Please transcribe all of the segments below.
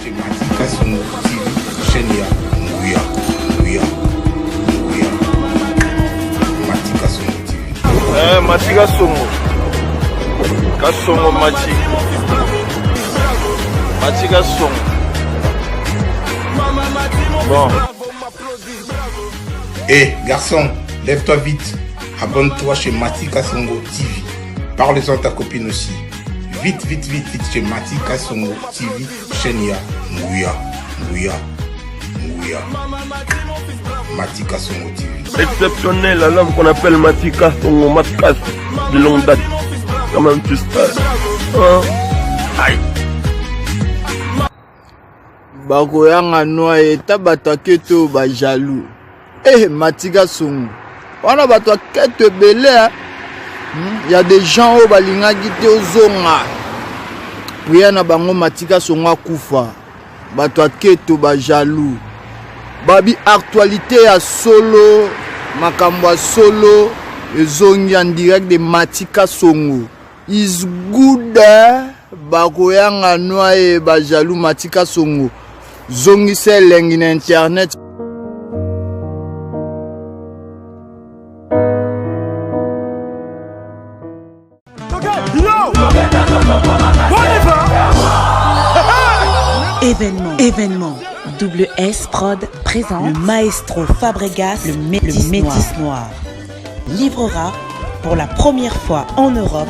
chez Matika Songo TV, chaîne ya Nguya. Matika Songo TV. Matika Songo. Kasongo Matika Songo. Bon. Garçon, lève-toi vite. Abonne-toi chez Matika Songo TV. Parle-en à ta copine aussi. Vite chez Matika Songo TV, chaîne ya Nguya. Matika Songo TV. Exceptionnel, la langue qu'on appelle Matika Songo, Matkas, de longue date. Comment tu sais? Aïe. Bakoyanga noa eta batake to ba jaloux. Matika Songo. On a batake to belé. Il y a des gens au balingaki te ozonga. Priya na bango Matika Songo kufa. Batake to ba jaloux. Babi actualité à solo, makambo solo, ezongi en direct de Matika Songo. Is good bakoyanga noa e ba jaloux Matika Songo. Zongi se lengi na internet. Événement. Double S Prod présente le maestro Fabregas, le métis noir. Livrera pour la première fois en Europe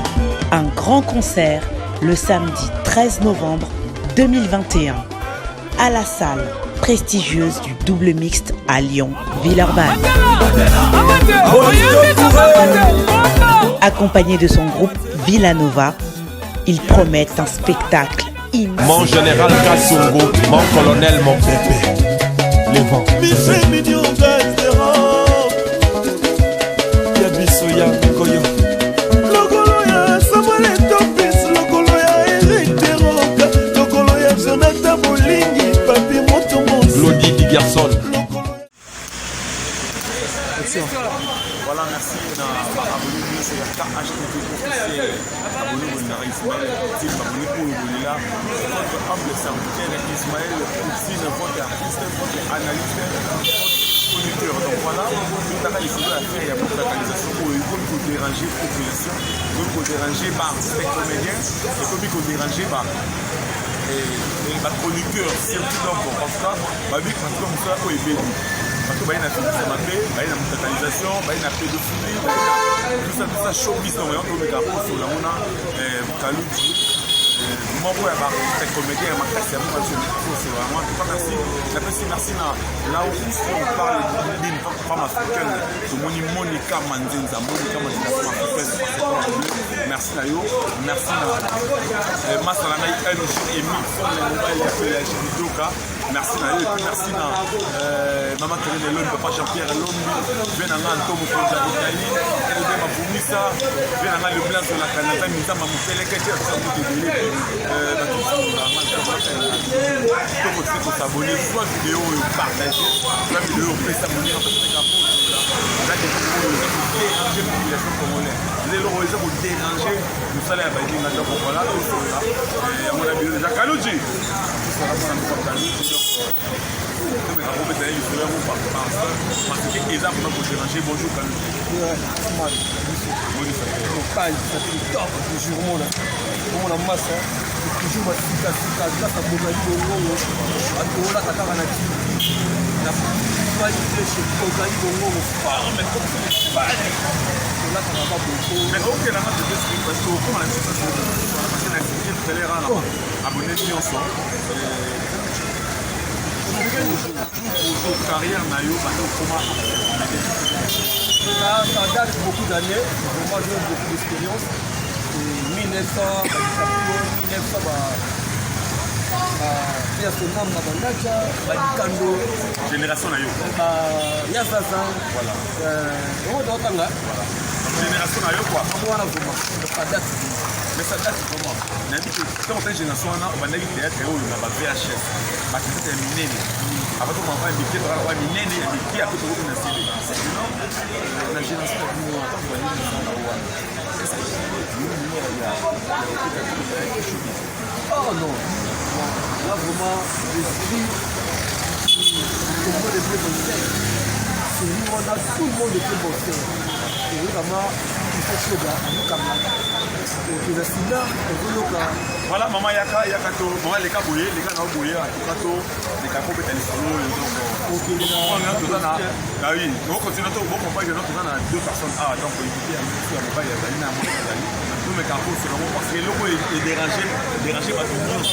un grand concert le samedi 13 novembre 2021 à la salle prestigieuse du double mixte à Lyon, Villeurbanne. Accompagné de son groupe Villanova, il promet un spectacle immense. Mon général Kasongo, mon colonel, mon bébé. Les vents. Claudie Garçon. Voilà, merci. C'est la KHTV officielle. Abonnez-vous à Ismaël. Abonnez-vous pour le là. Votre humble serviteur Ismaël, aussi votre artiste, votre analyste, votre producteur. Donc voilà, tout à l'heure, il faudra faire, il y a beaucoup d'organisations pour vous déranger la population, pour vous déranger par les comédiens, et pour vous déranger par les producteurs, surtout donc pour ça, ma vie, comme ça, au EBD. Parce que il y a une totalisation, il y a une pédophilie, tout ça, showbiz, on va sur la mona, Kalouti, mon boy, c'est comédien, ma classe, c'est vraiment merci là où on parle d'une femme africaine, de Monica Mandenza, merci à vous, merci à Massalana, MJ, Emile, merci à eux, merci à Maman Terene Lombi, Papa Jean-Pierre Lombi, Benanga Antomo Konja Italie, Elbe Mabumisa, Benanga Le Blanc de la Canada, Misa Mamoutele, Ketia, s'abonner, soit vidéo partager, soit vidéo s'abonner en fait là que vous déranger la population congolaise. Les gens vous déranger, le salaire va être maintenant pour voilà, et à mon avis, déjà Kalouji. Parce que exemple pour déranger, bonjour Kalouji. Ça fait top, toujours mon la masse, toujours ma cicatrice, là ça me dit au moment où là ça va naître. La pas idée chez Kogali au moment où mais comme c'est pas là ça va pas beaucoup. Mais ok là je vais expliquer parce que comment la situation parce que la situation tout à l'heure abonnez-vous ensemble. Pour carrière naïo comment ça date beaucoup d'années, moi j'ai beaucoup d'expérience. 1900, il y a ce nom génération naïo. Il y a ça, voilà. Génération naïo quoi. Mais ça date comment? Quand on est génération, on a dit qu'il y a un VHS. Parce que c'est miné. Après, on va inviter à miné et qui a fait tout le monde. La génération Oh non. Là, vraiment, l'esprit, tout le monde est très bon. C'est nous, on a tout le monde est très bon. Et vraiment, il faut que nous voilà, maman yaka to, maman les cabouillés, les gars n'abouillés, les capos pétales solo, donc ah oui, nous continuons tout, bon combat, nous avons deux personnes, donc éviter à me faire nous mes capos, c'est vraiment parce que le mot est dérangé par tout le monde,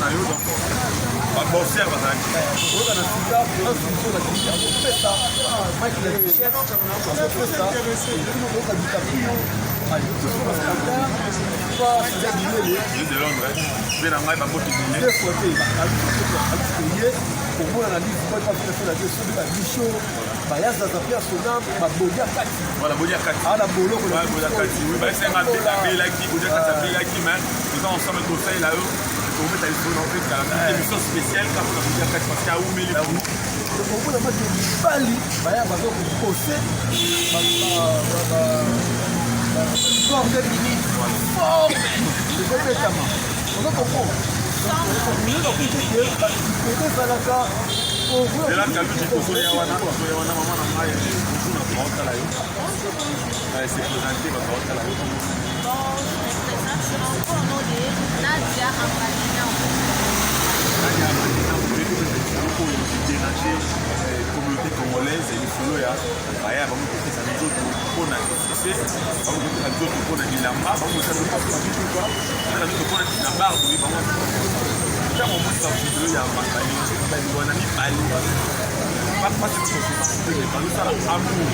donc bon serre, on met à une émission spéciale quand on a vu parce qu'il y a oumé les coups. On a dit Bali, Baya va donc poser fort de minutes, fort de complètement. On a compris. Communauté congolaise et les solo ya baya ba mutu pesa nzoto pona succès ba mutu pesa nzoto pona bilamba ba mutu pesa nzoto pona na nzoto pona na barbe ba mutu ta mo mutu video ya makali ba ni wana ni bali ba pas de chose ba mutu sala amour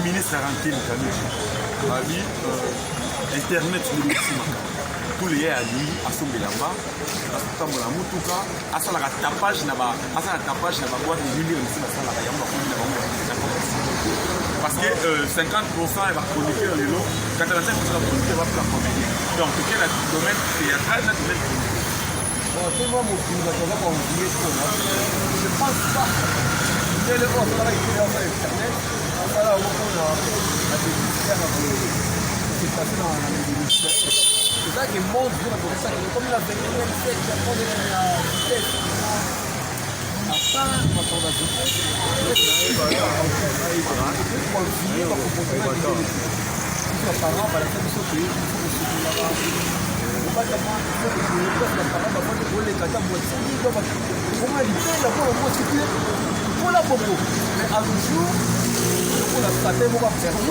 ministre Arantine internet tous les à lui à son belamba parce que tambola mutuka asala ka tapage na ba boîte de nuit aussi asala ka yamba parce que 50% elle va chroniquer les lots 85% de la chroniquer va faire comédie donc quel est le domaine théâtral là domaine bon c'est moi mon fils va pas oublier je pense pas que le bon travail qui est en internet ça là on a la c'est passé dans la ministère. C'est ça qui montre comme ça, comme la 21e siècle, il y a pas de vitesse. À part ma fondation,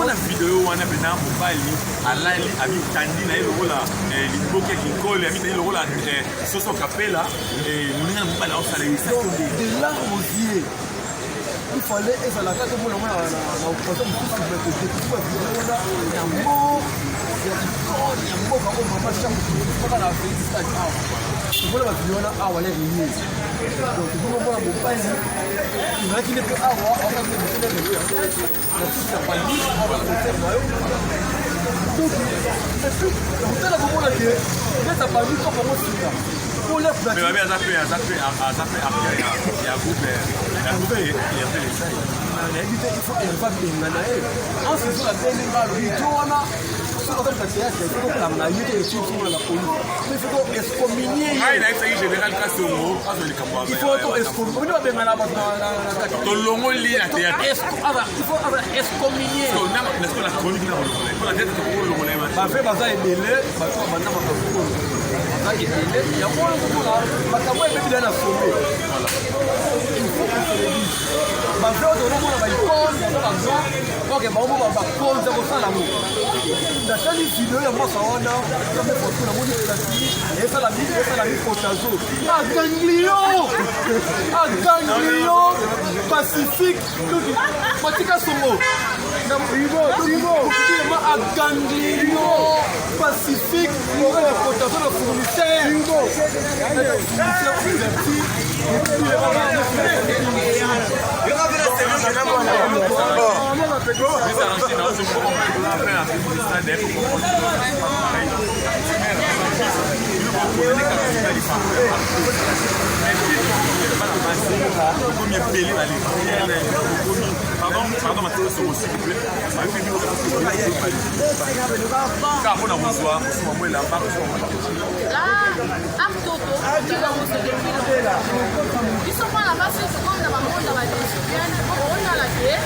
la vidéo wana bena mobali alali abitandi na ye lokola liboke kikole abitandi lokola soso kapela moninga na mobali aosala de larmes aux yeux. Il fallait être la carte pour le moment na opposition mosusu découvrir vidéo wana ya mort ya icône ya mboka oyo mama chamkaka na félicitati awa tokola bavideo wana awa le réunier donc tokomona mobali ezalaki nde mpe awa akaki moselelelo ya na susi ya pandis awa concert na yo otala komona ke neta pandis to kongo sika mais babi aza pe après ya groupe nayebi te il faut eleva benga na ye ansiso na belinga video wana sokoka théâtre ekokolanga ye te esusunga na poli mais il faut excommunier ye général kasongo il faut to excommunier babenga na bato na tolongoli na théâtre il faut excommunier la chronique na bafe baza ebele bato banda bakakolo bazaki ele yango wana komona makambo ebebi na sombe baveo tonomona baikonze yango bazo oke bango bakonze kosala yango natali video ya mwaka wana kame foto namoni elasi esalami fotazo aganglio pacifique matika songo aganglio pacifique oyo ya fotazo na fournisseur Pardon, Mathieu, s'il vous plaît. Car on a besoin, on la marque. Là, Artoto, ils sont pas là-bas, c'est comme dans la monde, dans la lesbienne, on a la guerre,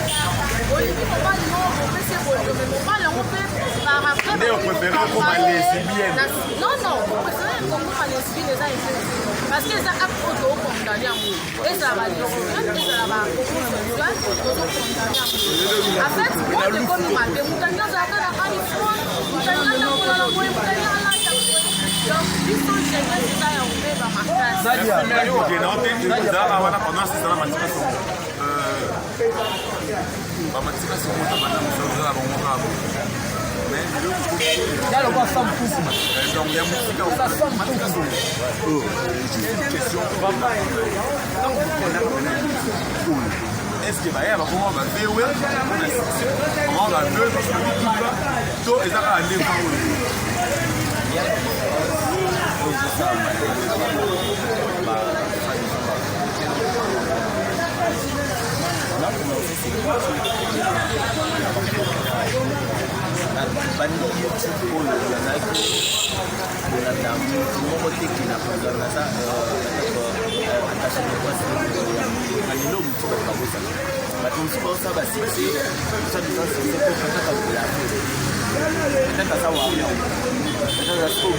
on ne peut pas le nom, on peut se voler, mais on va l'enlever par après. Mais on préfère comme la lesbienne. Non, on préfère comme la lesbienne, les gens, parce que ça a Artoto condamné à mourir. Et ça va dire, et ça va homosexuel, Artoto condamné à mourir. En fait, on est comme il m'a dit, on a la Californie, on a la donc, ils sont gênés, c'est ça, on fait dans ma classe. Nadia, est-ce que va y avoir comment on va faire comment on va faire tout et ça va aller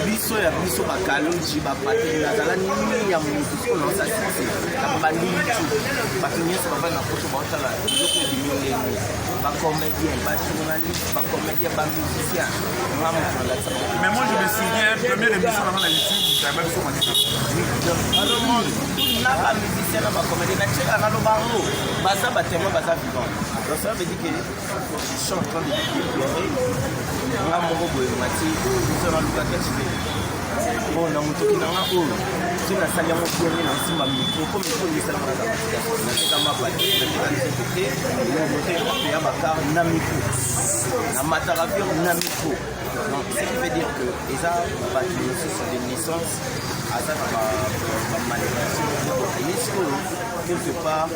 biso ya biso bakaloji bapateli nazala nini ya motu siko naosa sisi na bandi youtube bato nyonso bavai na poto baotala biloko ebimi ndenge bacomédien bajournaliste bacomédien bamusicien mais moi je me souviens première émission avant la youtube j'avais même na bamusicien na bacomédien na tieka nalobango baza batémoin baza vivant donc ça veut dire que je suis en train de déplorer nga moko boye mati biso nalukaka chibe bon na motoki nanga oyo so nasali yango bonge na nsimba mikro po mikro esalanga na nateka mabati nateka nzete te mote ya bakar na mikro na mataravion na mikro donc ce qui veut dire que eza bato nyonso sur des naissances aza na bamanipulation ayesi oyo quelque part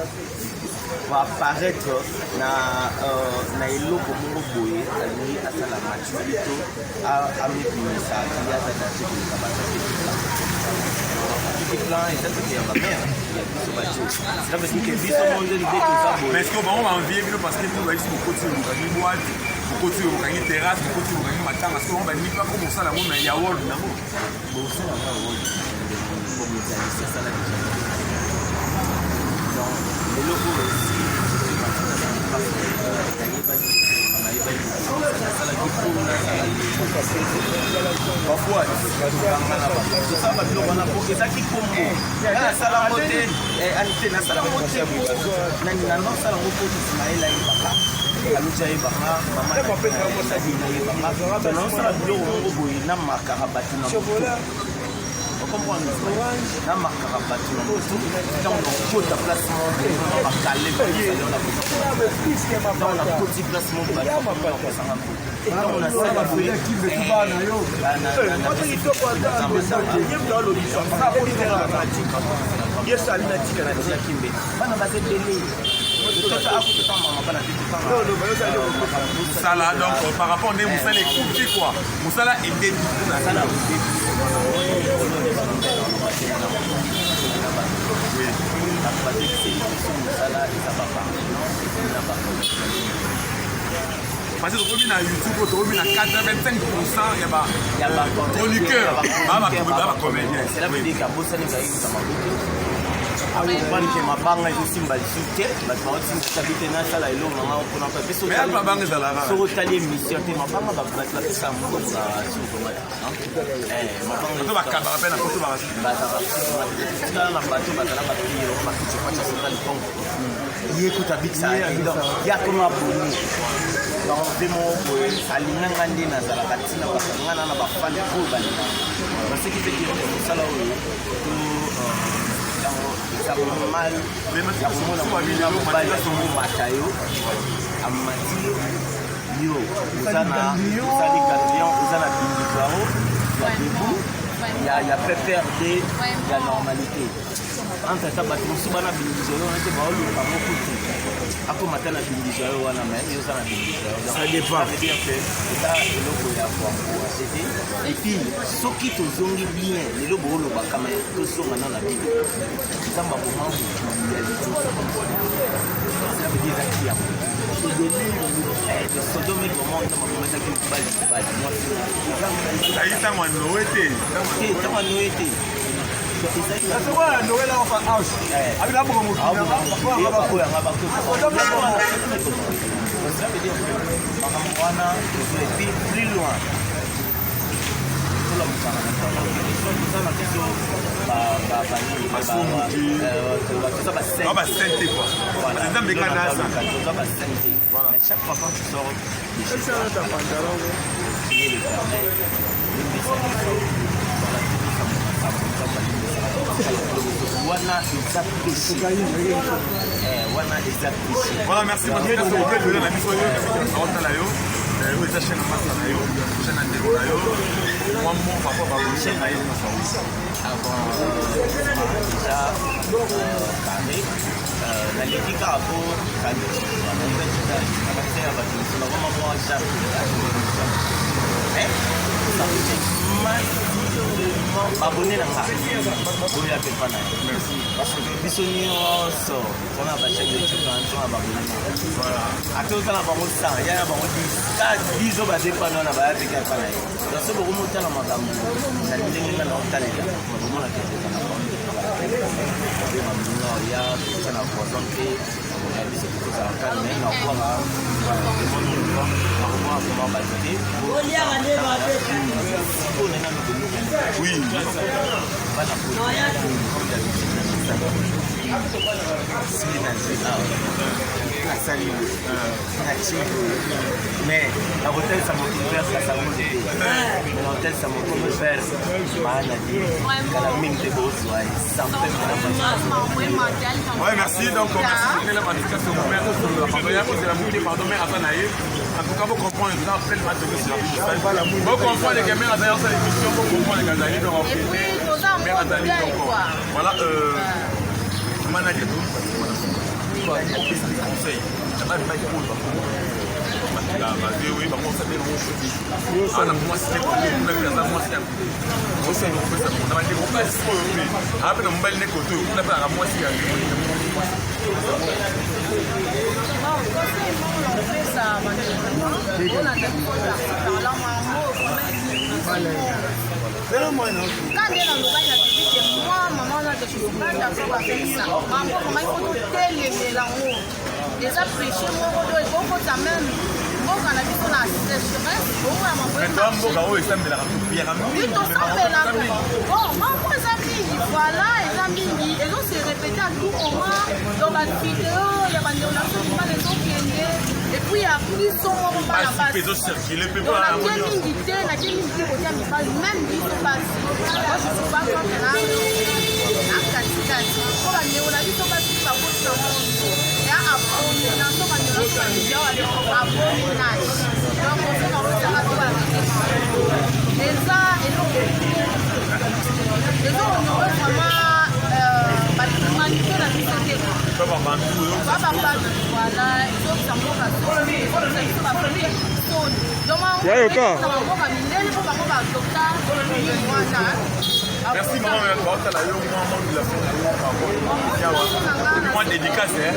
va apparaître na eloko moko boye alingi asala maturité amebimisa akiliaza date koleka plan eza toke ya bamere ya biso bato cela veut dire que biso mondeli nde toza boye mais est-ce que bango banvie bino parce que tu bayisi mokoti oyo bokangi boite mokoti oyo bokangi terrasse mokoti oyo bokangi matanga parce que bango balingi mpa komo osala ngo na ya world nango bosala nga world bomozalisi asala deja donc eloko aussi parfois biloko wana po ezaki kombo nasala ngo te anite nasala ngo te nanosala ngo po ismael ayebaka aluti ayebaka mama ayebaka naosala biloko moko boye namakaka bato na comprendre na makaka bato na motu ntango nakota place moko bakale ntango nakoti place moko bakosanga ntango nasala yesali natika natiaki mbe bana bazebele Moussala, donc par rapport à Moussala, écoutez quoi Moussala est dédié. parce que tu as YouTube, tu as 85% il y a chroniqueurs, comédiens. C'est là que je dis que banke mabanga ezosimba lisu te bato baosimba te na sala eloko nanga mpona mpe soko otali émission te mabanga bato bapesa mokobazala na bato bazala bapio bakitopata sota likongo ye kuta bikisa yakoma boni mpe moko alinganga nde nazalaka ntina bakangana na bafani oyo balinga baseki te mosala oyo mal ya komona mobila mobali azomomata yo amati yo osali galion oza na bindikao ya debu ya PPRD ya normalité entre ta bato mosusu bana bindiso yo nete baoluka moko te akomata na bindiso yo wana me yo oza na bindiso yo ça dépend dire que eza eloko ya koancete et puis soki tozongi bien lelo boolobaka me tozonga na na bino nzambe akomangu ya liboso ça veut dire ezaki yango Sodome et Gomorrhe, ça m'a promis que tu vas moi ça y est, ça m'a Noé été. Ça m'a Noé été. C'est quoi la Noé là on fait house. Avec la bombe. Ça veut dire que Makamwana est plus loin. Chaque fois quand tu sors de chez toi, tu es l'éternel, voilà, merci beaucoup. Eza chaîne masa na yo, chaîne ndeko na yo. Moi mon papa va vous chaîne na yo na service. Avant déjà carré na l'étika pour carré. Na fait ça, na fait ça parce que c'est vraiment moi ça. Ça fait mal abonné na ka. Abonné à Pepana. Merci. Parce que bisonio so, on a ba chaîne YouTube on a ba abonné. Voilà. À tout ça la ba ça, il y a ba 10 ba dépana na ba ya peka pana. Donc c'est beaucoup monter na makambo. Na ndenge na otalela. Beaucoup na kete na ba. Ya ça na présenter on a dit c'est pour ça quand même na kwa ba. Oui. Mais la hôtel ça monte vers ça ça monte l'hôtel ça monte vers maladie la mine de beaux ouais ça me fait ouais merci donc merci de la participation de mère de la bouille pardon mère Atanaï en tout cas vous comprenez vous avez plein de matchs de vous comprenez les gamins d'ailleurs cette émission vous comprenez les gars donc mère Atanaï donc voilà manager conseil ça va pas être cool la base oui par contre ça bien on a moi c'est pour nous même dans moi c'est on sait on peut ça on va dire on passe après on va le côté on a pas moi c'est déjà prêché moko do ekokota même mboka na biso na sécheresse mambo eza mingi voilà eza mingi ezose répété à tout moment dans bavideo ya bandeko na biso mibale ezokende epuis ya pliso moko bana basi natie mingi te kotia mibali même biso basi osusubakompena na katikati po bandeko na biso basi bakotina mondo ya abonde na so bandeko na biso basiao abominage donc oseka kosaka to eza eloko ezonore vraiment bahumanité na biso te bababantu voilà ezokisa mboka soni ezokisa biso bafamille soni donc bangoka mindele mpo bango badokta nini wana merci maman la yo moi de la moi dédicace hein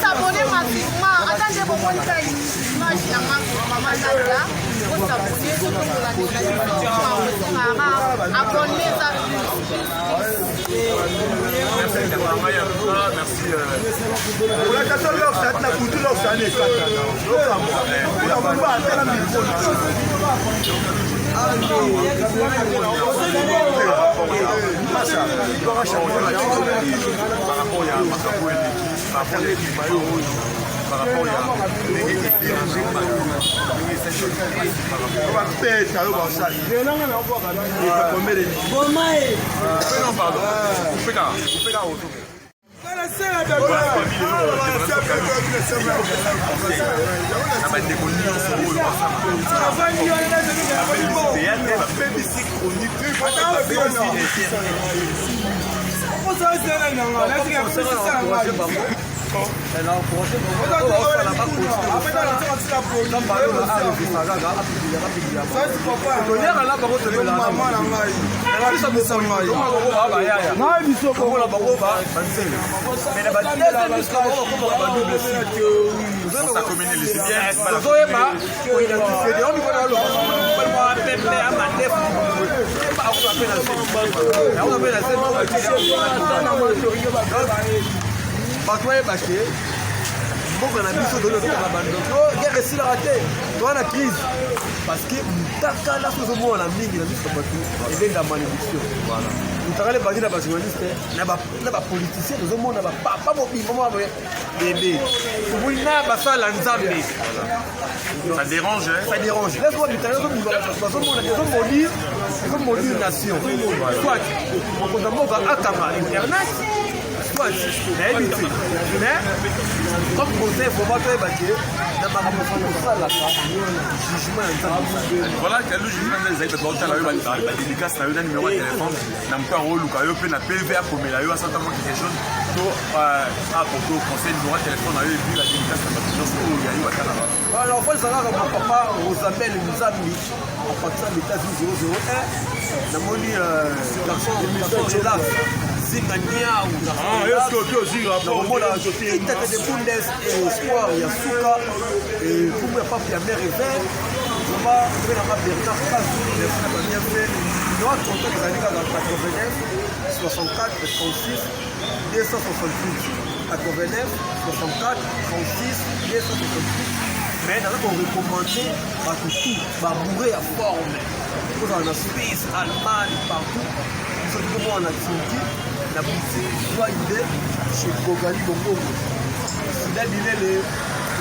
s'abonner massivement. Attendez, vous pouvez faire une image de maman Nadia. Vous s'abonner sur la par rapport à mboka na biso dolo na bando guerre esila raté toana crise parce que mutaka la sozo mona mingi na biso bato elenga malédiction voilà mutaka le bandi na ba journaliste na ba politicien tozo mona ba papa mobimbo mo bébé kubuna basala nzambe ça dérange laisse-moi mutaka tozo mona nation soit on konda akama internet mais comme conseil, il faut pas faire bâtir. Voilà, quel jugement des aides de la dédicace, la numéro de téléphone, n'a pas rôle ou quand il y a PVA pour me la eu à certains moments quelque chose. Pour que conseil numéro de téléphone, a eu la dédicace, il y a eu à Canada. Alors, il faut savoir que mon papa, Rosamel, nous a mis en partant de l'État 001. Nous avons dit garçon de mission de l'âge. Zingania ou Nakomona Itata de Bundes et Espoir Yasuka et Kumba Papi Amer et Vert Zoma Benama Bernard Kazou les frères bien fait notre contact des années 89 64 36 268 89 64 36 268 mais dans on recommandé à tout va mourir à forme pour en Suisse Allemagne partout surtout moi en Turquie la boutique soit idée chez Bogali Bongo. Si là, il est les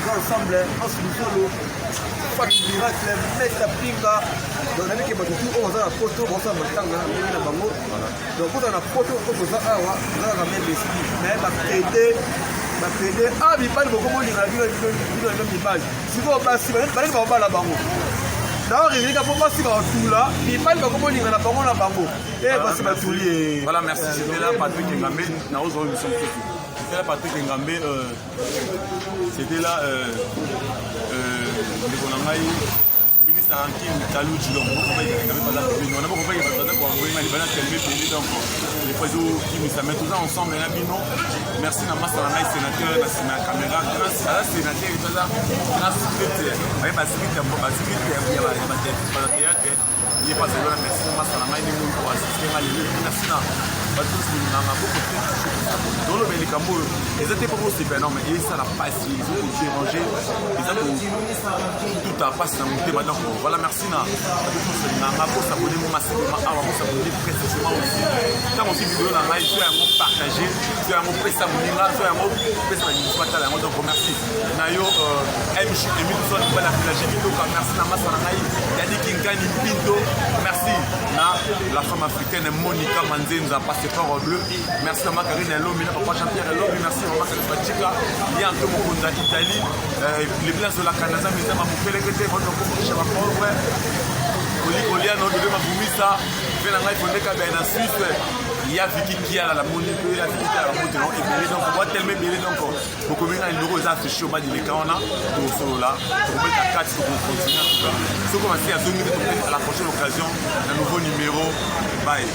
ensemble, en sous-sol, pas de miracle, mettre la pinga. Donc, on a dit que on a la photo, on a la tanga, on a la bango. Donc, on a la photo, on a la même esprit. Mais ma pédé, ah, mais pas de beaucoup de l'image. Si vous passez, vous allez la bango. Voilà, merci. C'était là Patrick Ngambé. C'était là Patrick Ngambé. C'était là ministre Ankin Talou Djilong. On a beaucoup les présidents qui nous mettent tous ensemble. Merci à Massa Langai, sénateur, merci à la caméra, grâce à la sénateur, grâce voilà, merci na s'abonner massivement à s'abonner précisément aussi tant aussi vidéo na live soit un mot partagé soit un mot pressa moninga soit un mot pressa la donc merci na yo MC Emilson bana village vidéo merci na massa na ngai yani Kinkani Pinto merci na la femme africaine Monica Manzenza passeport bleu merci à Macarine Lomi na papa Jean-Pierre Lomi merci à Macarine Fatika il y a un peu mon Italie les places de la Canada mais ça m'a fait les votre chez ma pauvre kolia no de mabumisa pe na ngai fondeka ben na Suisse il y a Vicky qui a la monnaie que la Vicky a la monnaie et belé donc on voit tellement belé donc pour combien il nous a fait chaud bas du Lekana pour solo là pour mettre à 4 pour continuer en tout cas ce qu'on va faire à la prochaine occasion un nouveau numéro bye